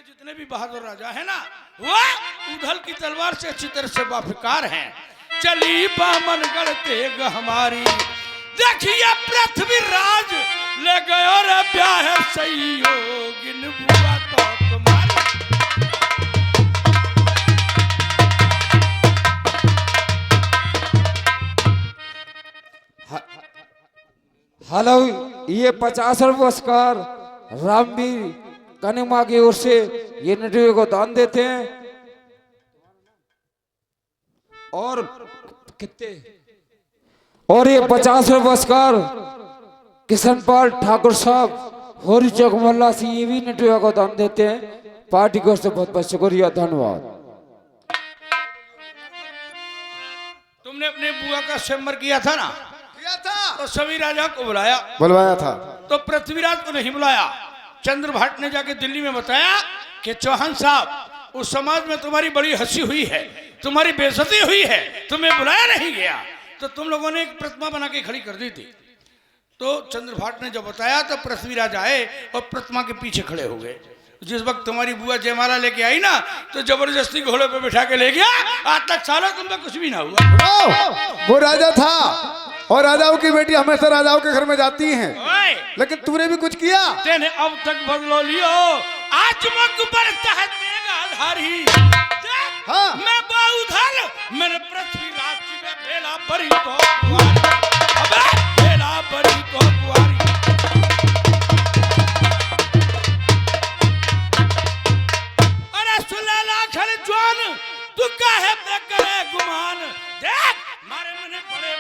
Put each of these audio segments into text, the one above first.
जितने भी बहादुर राजा है ना, वो उधल की तलवार से अच्छी तरह से बाफिकार हैं। चली बामन गढ़ते हमारी, देखिए पृथ्वी राज ले गयो रे ब्याह सही होगिन बुआ तो तुम्हारी। हेलो, ये 50 पुरस्कार रामवीर कनिमा की ओर से ये नटवी को दान देते हैं। और कितने, और ये 50 पुरस्कार किशनपाल ठाकुर साहब होरी चौक मोहल्ला से ये भी नटवी को दान देते हैं। पार्टी की ओर से बहुत बहुत शुक्रिया, धन्यवाद। तुमने अपने बुआ का स्वयंवर किया था ना, किया था, तो सभी राजा को बुलवाया था, तो पृथ्वीराज को नहीं बुलाया। चंद्रभाट ने जाके दिल्ली में बताया कि चौहान साहब, उस समाज में तुम्हारी बड़ी हंसी हुई है, तुम्हारी बेइज्जती हुई है, तुम्हें बुलाया नहीं गया, तो तुम लोगों ने एक प्रतिमा बना के खड़ी कर दी थी। तो चंद्रभाट ने जब बताया तो पृथ्वीराज आए और प्रतिमा के पीछे खड़े हो गए। जिस वक्त तुम्हारी बुआ जयमाला लेके आई ना, तो जबरदस्ती घोड़े पे बिठा के ले गया। आज तक सालों तुमसे कुछ भी ना हुआ। वो राजा था और राजाओं की बेटी हमेशा राजाओं के घर में जाती हैं, लेकिन तूने भी कुछ किया। तेने अब तक बदलो लियो, आज मकबर तहतेगा धारी। हाँ। मैं बाउधल, मेरे पृथ्वीराज की में बेला बरी तो कुआरी, अबे बेला बरी तो कुआरी। अरे सुलेला खल जवान, तू काहे पे करे गुमान, देख मारे मने बड़े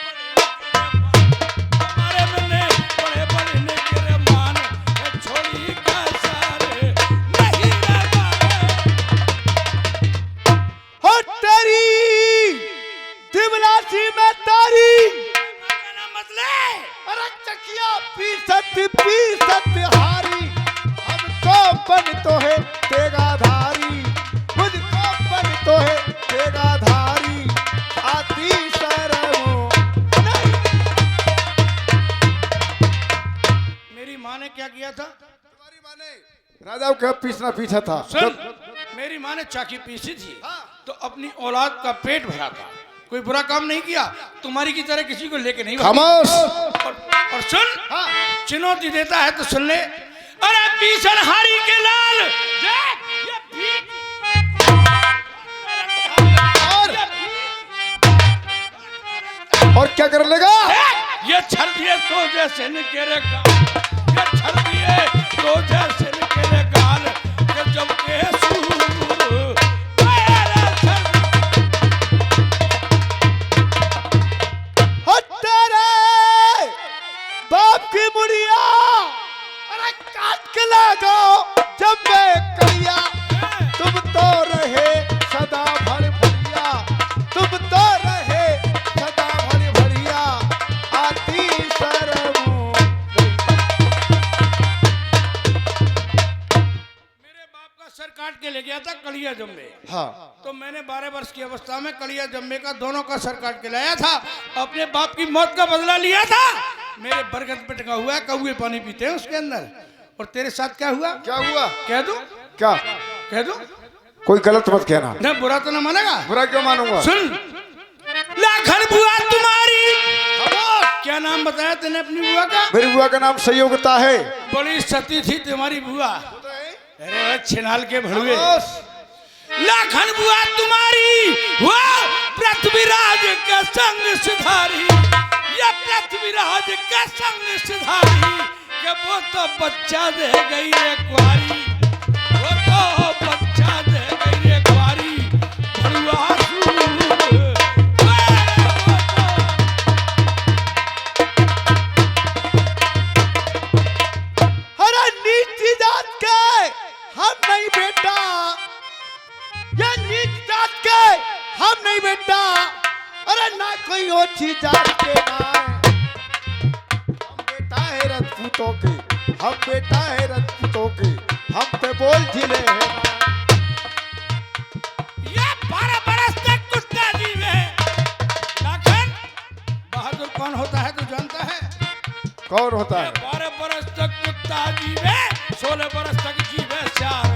हारी, हमको बन तो है तेगा धारी, मुझको बन तो है तेगा धारी, आती शर्मो नहीं। मेरी माँ ने क्या किया था? तुम्हारी माँ ने राजाओं का पीछना पीछा था। सुन, मेरी माँ ने चाकी पीसी थी, तो अपनी औलाद का पेट भरा था, कोई बुरा काम नहीं किया। तुम्हारी की तरह किसी को लेके नहीं खामोश। और सुन, चुनौती देता है तो सुन ले। अरे पीछन हारी के लाल, ये भीख। और क्या कर लेगा? ये छर दिए तो जैसे निकेरेगा, ये छर दिए तो जैसे निकेरेगा, ये जब के बाप की मुड़िया, अरे काट के लागो जब मैं करिया, तुम तो रहे सदा भर भरिया, तुम तो रहे सदा भर भरिया, आती शर्मो। मेरे बाप का सर काट के ले गया था कलिया जम्मे। हाँ। तो मैंने 12 वर्ष की अवस्था में कलिया जम्मे का दोनों का सर काट के लाया था, अपने बाप की मौत का बदला लिया था। मेरे बरगद पे टंगा हुआ है, कौवे पानी पीते हैं उसके अंदर। और तेरे साथ क्या हुआ? क्या हुआ? कह दो, क्या कह दो, कोई गलत मत कहना। ना बुरा तो ना मानेगा। बुरा क्यों मानूंगा? सुन, लाखन बुआ तुम्हारी, क्या नाम बताया तूने अपनी बुआ का? मेरी बुआ का नाम संयोगता है। बड़ी सती थी तुम्हारी बुआ। अरे छिनाल के भड़ुए। लाखन बुआ तुम्हारी, वो पृथ्वीराज के संग सुधारी, ये पृथ्वीराज के संग सुधारी, कि वो तो बच्चा दे गई रे कुआरी, वो तो बच्चा दे गई रे कुआरी, भड़ुआ अरे नीची जात के हम नहीं बेटा, ये नीच जात के हम नहीं बेटा, अरे ना कोई ओछी जात के ना, हम बेटा है राजपूतों के, हम बेटा है राजपूतों के, हम पे बोल झिले हैं। ये 12 बरस तक कुत्ता जीवे। लाखन, बहादुर कौन होता है तू जानता है? कौन होता है? 12 बरस तक कुत्ता जीवे, 16 बरस तक जीवे चार।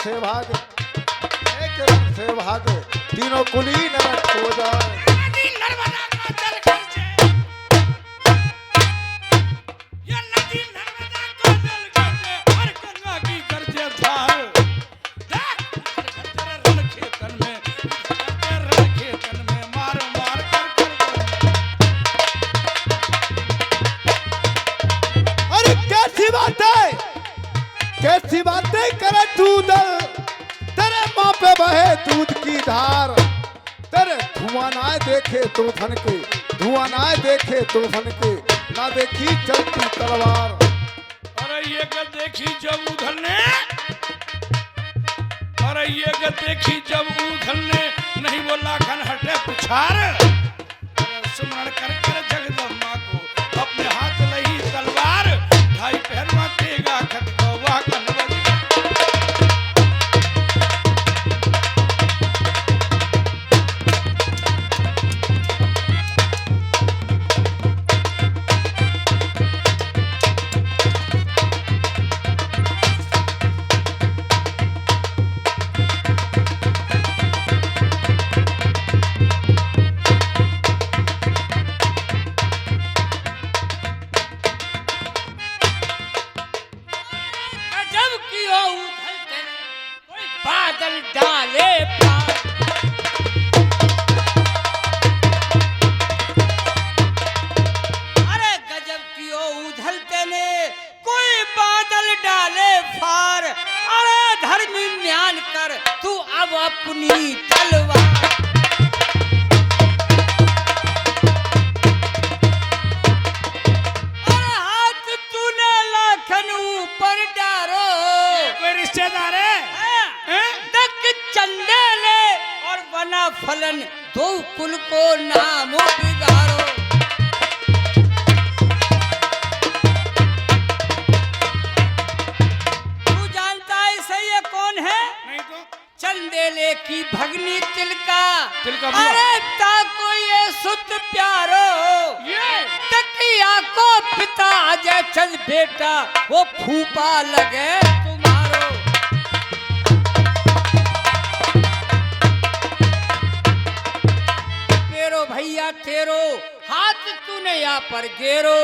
से भागे, एक रंग से भागे, तीनों कुली नरक हो जाए। नदी नर्मदा का जल गर्जे, ये नदी नर्मदा का जल गर्जे, हर गंगा की गर्जे धार। देख रण खेतन में, रण खेतन में मार मार कर अरे कैसी बातें करे तू दल, तेरे माँ पे बहे दूध की धार, तेरे धुआं ना देखे तो फनके, धुआं ना देखे तो फनके, ना देखी चलती तलवार। अरे ये गद देखी जब उधलने, अरे ये गद देखी जब उधलने, नहीं वो लाखन हटे पिछार। सुमरण कर कर जगदम्बा को अपने हाथ लही तलवार, ढाई पहलवा तेगा खटकवा कनवज। गजब की हो उधलते, कोई बादल डाले पार। अरे गजब की हो उधलते ने, कोई बादल डाले फार। अरे धर्मी म्यान कर तू अब अपनी तलवार। अरे हाथ तूने लाखन ऊपर डारो, कोई रिश्तेदार है? हैं? तक चंदे ले और बना फलन, दो कुल को नाम बिगाड़ो। तू जानता है सही है कौन है? नहीं तो चंदेले की भगनी तिलका। तिलका बुआ। अरे ताको ये सुत प्यारो, ये तकिया को पिता अजय चंद बेटा, वो फूफा लगे तुम्हारो। तेरो भैया तेरो हाथ तूने यहाँ पर गेरो,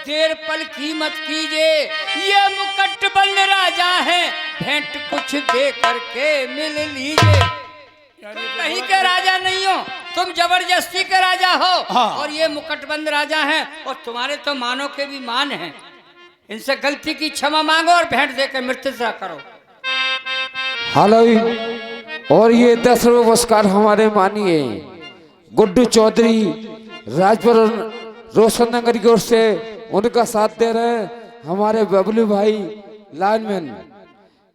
देर पल की मत कीजिए, ये मुकट्टबंद राजा है, भेंट कुछ दे करके मिल लीजिए। कहीं के राजा नहीं हो तुम, जबरदस्ती के राजा हो। हाँ। और ये मुकट्टबंद राजा हैं, और तुम्हारे तो मानो के भी मान हैं। इनसे गलती की क्षमा मांगो और भेंट देकर मृत्यु करो। हेलो, और ये 10 रुपये पुरस्कार हमारे मानिए गुड्डू चौधरी राजपुर रोशन नगर की ओर से, उनका साथ दे रहे हैं हमारे बबलू भाई लाइनमैन।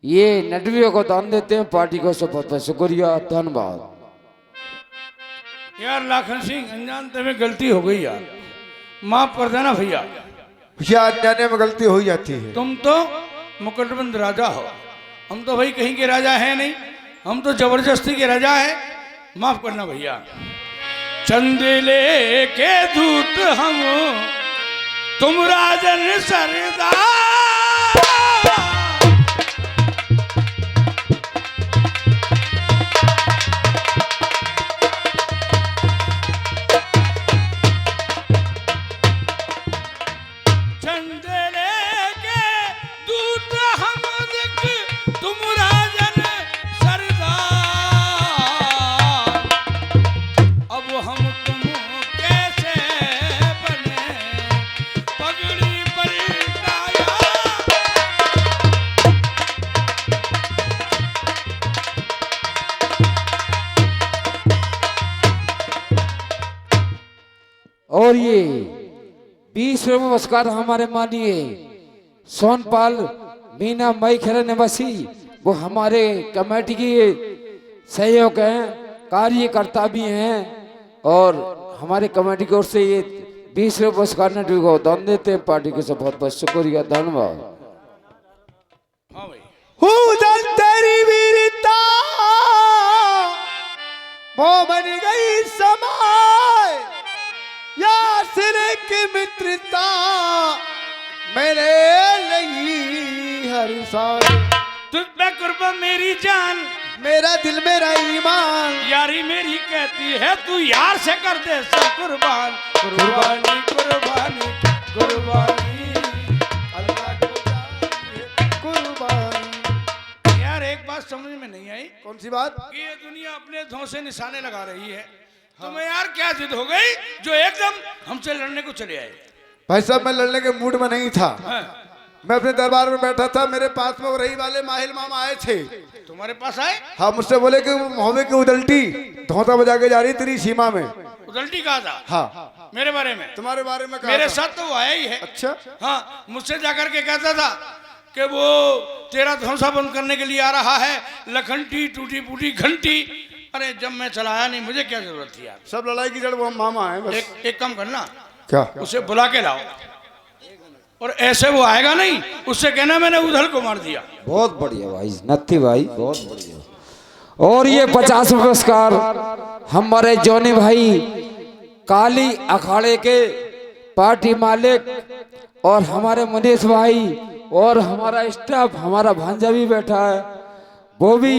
ये नटवियों को दान देते हैं, पार्टी को सब बहुत बहुत शुक्रिया, धन्यवाद। यार लाखन सिंह, अनजानते में गलती हो गई यार, माफ कर देना भैया। भैया अनजाने में गलती हो जाती है। तुम तो मुकट्टबंद राजा हो, हम तो भाई कहीं के राजा हैं नहीं, हम तो जबरदस्ती के राजा हैं, माफ करना भैया। चंदेले के दूत हम, तुम राजन सरदार। चंदेले के दूत हम, तुम राजन सरदार। अब हम तुम कैसे बने, पगड़ी पलटाया। और ये 20 रुपये पुरस्कार हमारे मानिए सोनपाल मीना मई खेरा निवासी, वो हमारे कमेटी की सहयोग हैं, कार्यकर्ता भी हैं, और हमारे कमेटी की ओर से ये 20 रुपये पुरस्कार नटवी को दान देते हैं, पार्टी को सब बहुत बहुत शुक्रिया, धन्यवाद। हाँ भाई, उधर तेरी वीरता वो बन गई समाय, या सिर की मित्रता मेरे लिए हर साल। तुझ पे कुर्बान मेरी जान, मेरा दिल मेरा ईमान, यारी मेरी कहती है तू यार से कर दे सब कुर्बान। कुर्बानी कुर्बानी कुर्बानी, अल्लाह को चाहिए कुर्बानी। यार एक बात समझ में नहीं आई कौन सी बात? कि ये दुनिया अपने धौं से निशाने लगा रही है। तुम्हें यार क्या जिद हो गई जो एकदम हमसे लड़ने को चले आए? भाई साहब मैं लड़ने के मूड में नहीं था। हाँ, मैं अपने दरबार में बैठा था, मेरे पास में वो रही वाले माहिल मामा आए थे। तुम्हारे पास आए? हाँ, मुझसे बोले कि मोहम्मद की उदल्टी धोता बजा के जा रही तेरी सीमा में। उदल्टी कहा था? हाँ, मेरे बारे में? तुम्हारे बारे में कहा मेरे था। साथ तो वो आया ही है। अच्छा, हाँ, मुझसे जाकर के कहता था कि वो तेरा धौंसा बंद करने के लिए आ रहा है, लखनटी टूटी फूटी घंटी। अरे जब मैं चलाया नहीं, मुझे क्या जरूरत थी यार? सब लड़ाई की जड़ वो मामा है बस। एक काम करना, क्या? उसे बुला के लाओ, और ऐसे वो आएगा नहीं, उससे कहना मैंने उधल को मार दिया। बहुत बढ़िया भाई नत्थी भाई, बहुत बढ़िया। और ये 50 पुरस्कार हमारे जोनी भाई काली अखाड़े के पार्टी मालिक और हमारे मनीष भाई और हमारा स्टाफ, हमारा भांजा भी बैठा है, वो भी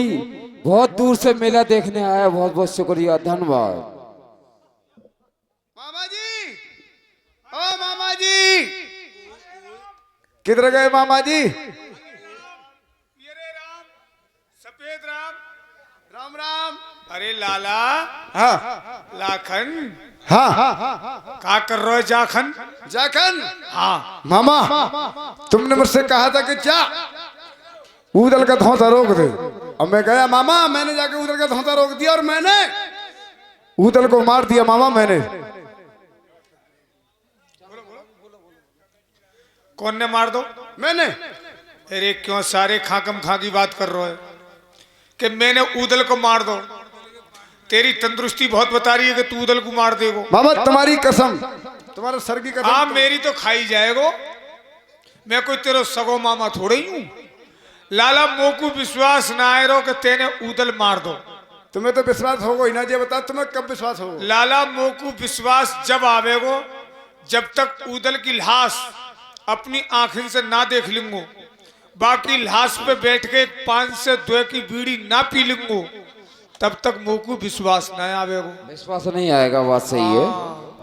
बहुत दूर से मेला देखने आया। बहुत बहुत शुक्रिया, धन्यवाद। मामा जी, ओ मामा जी, किधर गए मामा जी? ये रे राम, सफेद राम। राम राम। अरे लाला, हाँ लाखन, हाँ, का कर रहे हो जाखन? जाखन। हाँ, मामा, तुमने मुझसे कहा था कि जा ऊदल का धौंसा रोक दे। अब मैं गया मामा, मैंने जाके ऊदल का धौंसा रोक दिया और मैंने ऊदल को मार दिया मामा। मैंने। कौन ने मार दो? मैंने। अरे क्यों सारे खाकम खा की बात कर रहे हो कि मैंने ऊदल को मार दो? तेरी तंदुरुस्ती बहुत बता रही है कि तू ऊदल को मार देगो। मामा तुम्हारी कसम, तुम्हारे सर की कसम। हाँ, मेरी तो खाई जाएगो। मैं कोई तेरो सगो मामा थोड़े ही हूँ। लाला मोकू विश्वास ना आए रो कि तेने ऊदल मार दो। तुम्हें तो विश्वास होगा ही ना, ये बता तुम्हें कब विश्वास होगा? लाला मोकू विश्वास जब आवेगो जब तक ऊदल की लाश अपनी आंखों से ना देख लूंगो, बाकी लाश पे बैठ के 5 से 2 की बीड़ी ना पी लूंगो, तब तक मोकू विश्वास ना आवेगो। विश्वास नहीं आएगा, बात सही है।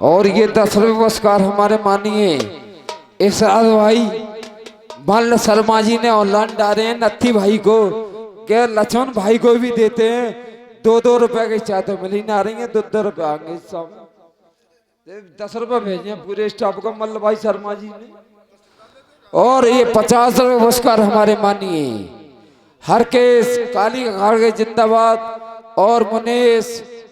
और ये 10वें पुरस्कार हमारे माननीय इरशाद भाई मल्ल शर्मा जी ने ऑनलाइन डाले हैं नत्थी भाई को, क्या लक्ष्मण भाई को भी देते हैं। 2-2 रुपए की चाय तो मिल ही ना रही है, 2-2 रुपए आएंगे सब। 10 रुपए भेजे पूरे स्टाफ को मल्ल भाई शर्मा जी ने। और ये 50वें पुरस्कार हमारे माननीय हरकेश काली अखाड़े जिंदाबाद और मुनेश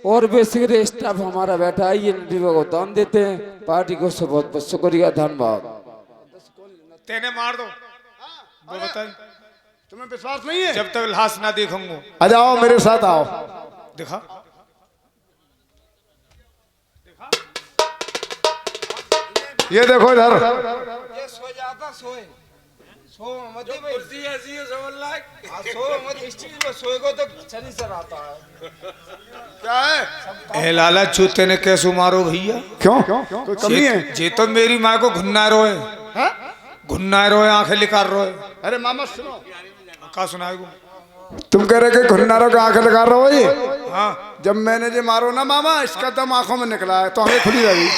और बेसिक स्टाफ हमारा बैठा है, ये नटीबा को दान देते हैं। पार्टी को से बहुत बहुत शुक्रिया, धन्यवाद। तेने मार दो, वो बताए। तुम्हें विश्वास नहीं है? जब तक लाश ना देखूंगा। आ जाओ मेरे साथ आओ। दिखा, ये देखो इधर। ये सो जाता सोए सो मत भाई, कुर्सी ऐसी है समझ लायक। सो मत इस चीज में सोएगो तो चली सर आता है। क्या है? ए लाला चू तेने कैसे मारो भैया? क्यों? कोई कमी है? जे तो मेरी माँ को घुन्ना रोए, हाँ? घुन्ना रोए, आंखें लिकार रोए। अरे मामा सुनो, का सुनाएगो? तुम कह रहे कि घुन्नारों का आंखें लगा रहे हो ये? हाँ, जब मैंने जो मारो ना मामा, इसका दम आंखों में निकला है तो आंखें खुली रही।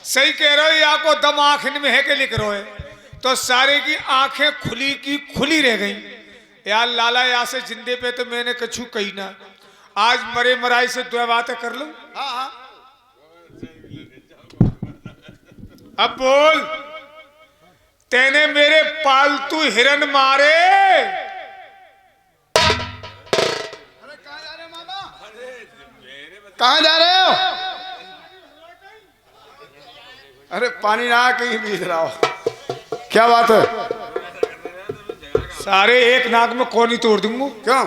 सही कह रहे हो, या को दम आंख में है के लिख रहे तो सारे की आंखें खुली की खुली रह गई। यार लाला यहाँ से जिंदे पे तो मैंने कछु कही ना, आज मरे मराई से 2 बातें कर लूं। हाँ हाँ, अब बोल, तेने मेरे पालतू हिरन मारे। अरे कहाँ जा रहे हो मामा? कहाँ जा रहे हो? अरे पानी ना कहीं बीत रहा हो। क्या बात है? सारे एक नाक में कोनी तोड़ दूंगा। क्यों?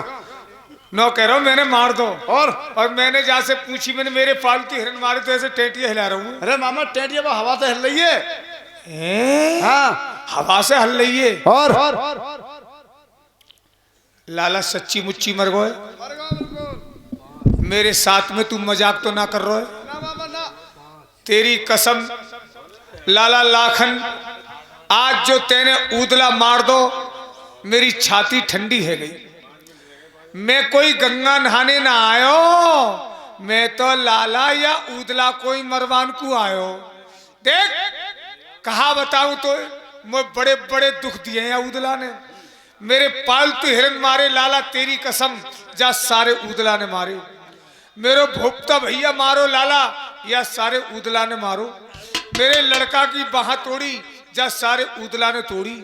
नो कह रहा हूं मैंने मार दो। और मैंने जहाँ से पूछी, मैंने मेरे पालतू हिरन मारे तो ऐसे टेटियां हिला रहा हूँ। अरे मामा टेंटिया वो हवा से हिल रही है। हाँ, हवा से हल रही है। और लाला सच्ची मुच्ची मर गए। मेरे साथ में तू मजाक तो ना कर रहा है? तेरी कसम लाला लाखन, आज जो तेने ऊदला मार दो, मेरी छाती ठंडी है गई। मैं कोई गंगा नहाने ना आयो, मैं तो लाला या ऊदला कोई मरवान को आयो। देख कहा बताऊं तो मैं बड़े बड़े दुख दिए हैं ऊदला ने। मेरे पालतू हिरन मारे लाला, तेरी कसम, जा सारे ऊदला ने मारे। मेरे भोपता भैया मारो लाला, या सारे ऊदला ने मारो। मेरे लड़का की बाह तोड़ी, जा सारे ऊदला ने तोड़ी।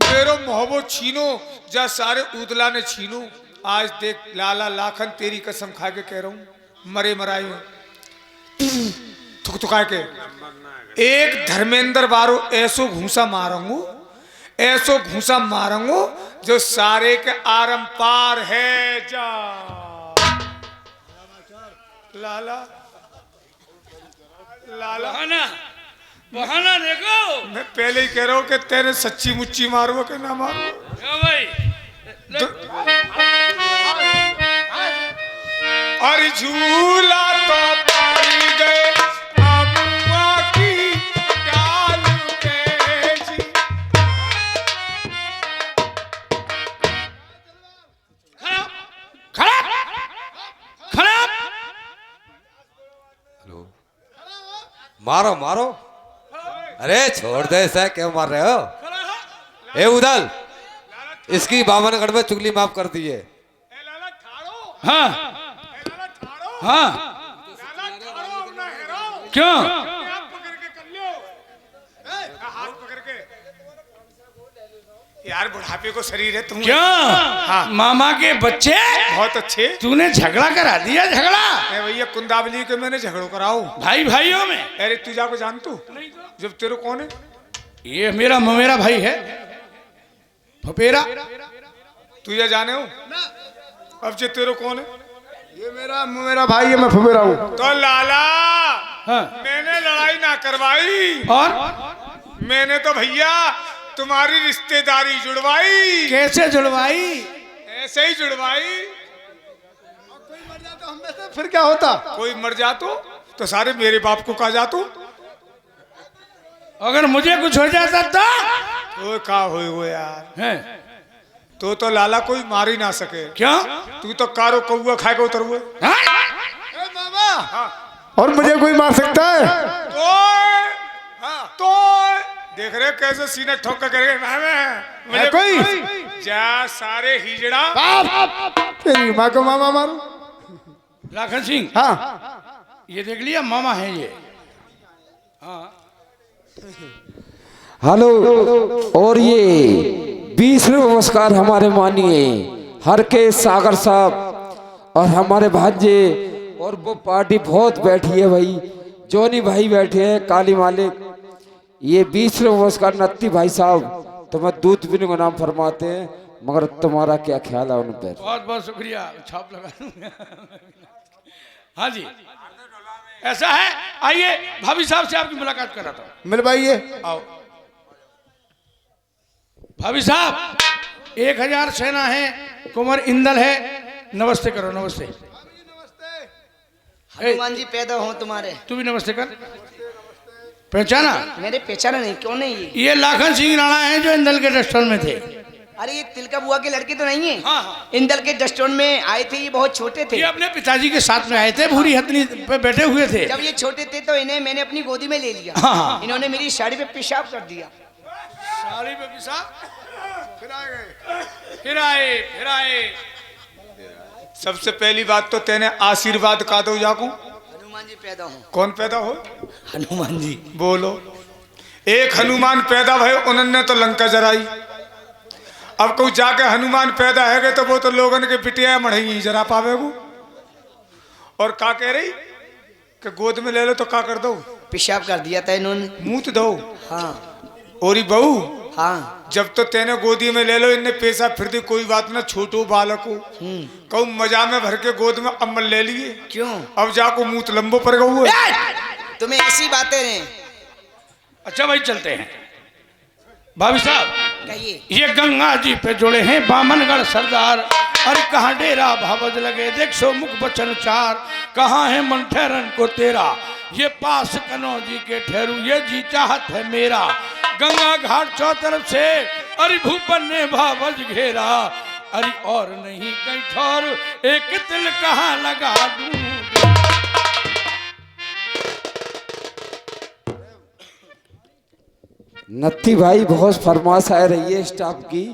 मेरो मोहब्बो छीनो, जा सारे ऊदला ने छीनो। आज देख लाला लाखन, तेरी कसम खा के कह रहा हूं, मरे मराए थुक थुका के एक धर्मेंद्र बारो ऐसो घूसा मारूंगू, ऐसो घूसा मारूंगू जो सारे के आरम पार है। जा लाला लाला, बहाना देखो। मैं पहले ही कह रहा हूं कि तेरे सच्ची मुच्ची मारो कि ना मारो। क्या भाई? और झूला तो पारी गए अमुआ की डाल पे जी। खराब खराब खराब। हेलो, मारो मारो। अरे छोड़ दे, ऐसा क्यों मार रहे हो? ए उदल, इसकी बामनगढ़ में चुगली माफ कर दी है। हाँ हाँ, क्यों? यार बुढ़ापे को शरीर है तुम। क्यों? हाँ। मामा के बच्चे बहुत अच्छे। तूने झगड़ा करा दिया। झगड़ा भैया कुंदावली के मैंने झगड़ो कराओ भाई भाइयों में। अरे तू जाको जान तू जब तेरे कौन है? ये मेरा भाई है फपेरा। तुझे जाने हो? अब जो तेरे कौन है? ये मेरा भाई है, मैं फुबेरा हूँ। तो लाला, हाँ। मैंने लड़ाई ना करवाई, और मैंने तो भैया तुम्हारी रिश्तेदारी जुड़वाई। कैसे जुड़वाई? ऐसे ही जुड़वाई। कोई मर जाता हम में से, फिर क्या होता? कोई मर जातो तो सारे मेरे बाप को कहा जातो। अगर मुझे कुछ हो जाता तो का हो यार है? तो लाला कोई मार ही ना सके। क्यों? तू तो कारो कौआ खाए के उतर हुए। हाँ? मामा, और मुझे कोई मार सकता है? तो देख रहे कैसे सीने ठोक कर है कोई? जा सारे हिजड़ा। तेरी माँ को मामा मारू। लाखन सिंह, हाँ, ये देख लिया मामा है ये। हाँ। हेलो, और ये 20वें पुरस्कार हमारे मानिए हर के सागर साहब और हमारे भांजे, और वो पार्टी बहुत बैठी है भाई, जोनी भाई बैठे हैं, काली मालिक। ये 20वें पुरस्कार नत्ती भाई साहब तुम्हें दूध पीने का नाम फरमाते हैं, मगर तुम्हारा क्या ख्याल है उन पर? बहुत बहुत शुक्रिया, छाप लगा दूंगा। हाँ जी, ऐसा है। आइए भाभी साहब से आपकी मुलाकात कराता हूँ। मिल भाई ये आओ भाभी साहब, 1000 सेना है, कुंवर इंदल है। नमस्ते करो, नमस्ते। हनुमान जी पैदा हो तुम्हारे। तू भी नमस्ते कर। पहचाना? मेरे पहचाना नहीं, क्यों नहीं? ये लाखन सिंह राणा है जो इंदल के रेस्टोरेंट में थे। अरे ये तिलका बुआ के लड़के तो नहीं है? हाँ, हाँ। इंदल के रेस्टोरेंट में आए थे, ये बहुत छोटे थे। ये अपने पिताजी के साथ में आए थे, भूरी हथनी पे बैठे हुए थे। जब ये छोटे थे तो इन्हें मैंने अपनी गोदी में ले लिया। हाँ, हाँ। इन्होंने मेरी साड़ी पे पेशाब कर दिया। साड़ी पे पेशाब, फिर आए। सबसे पहली बात तो तेने आशीर्वाद का दो जाकू। हनुमान जी पैदा हो। कौन पैदा हो? हनुमान जी। बोलो। एक हनुमान पैदा भय, उन्होंने तो लंका जराई। अब कोई जाके हनुमान पैदा है तो वो तो लोगन के पिटिया मढ़ी जरा पावेगू। और का कह रही कि गोद में ले लो तो का कर दो? पेशाब कर दिया था इन्होंने। मुंह दो। हाँ और बहू, हाँ। जब तो तेने गोदी में ले लो, इनने पैसा फिर दी, कोई बात ना, छोटो बालक हो। कहूँ मजा में भर के गोद में अम्मल ले लिए। क्यों? अब जाको मुंह लंबो पर गऊ। तुम्हें ऐसी बातें रहे। अच्छा भाई, चलते हैं। भाभी साहब, कहिए। ये गंगा जी पे जुड़े हैं बामनगढ़ सरदार। अरे कहाँ डेरा भावज लगे, देख सो मुख बचन चार। कहाँ है मन ठहरन को तेरा, ये पास कनौ जी के ठहरू, ये जी चाहत है मेरा। गंगा घाट चौ तरफ से अरे भूपन ने भावज घेरा, अरे और नहीं कहीं ठौर एक तिल कहाँ लगा दूं। नत्थी भाई बहुत फरमाइश आ रही है स्टाफ की।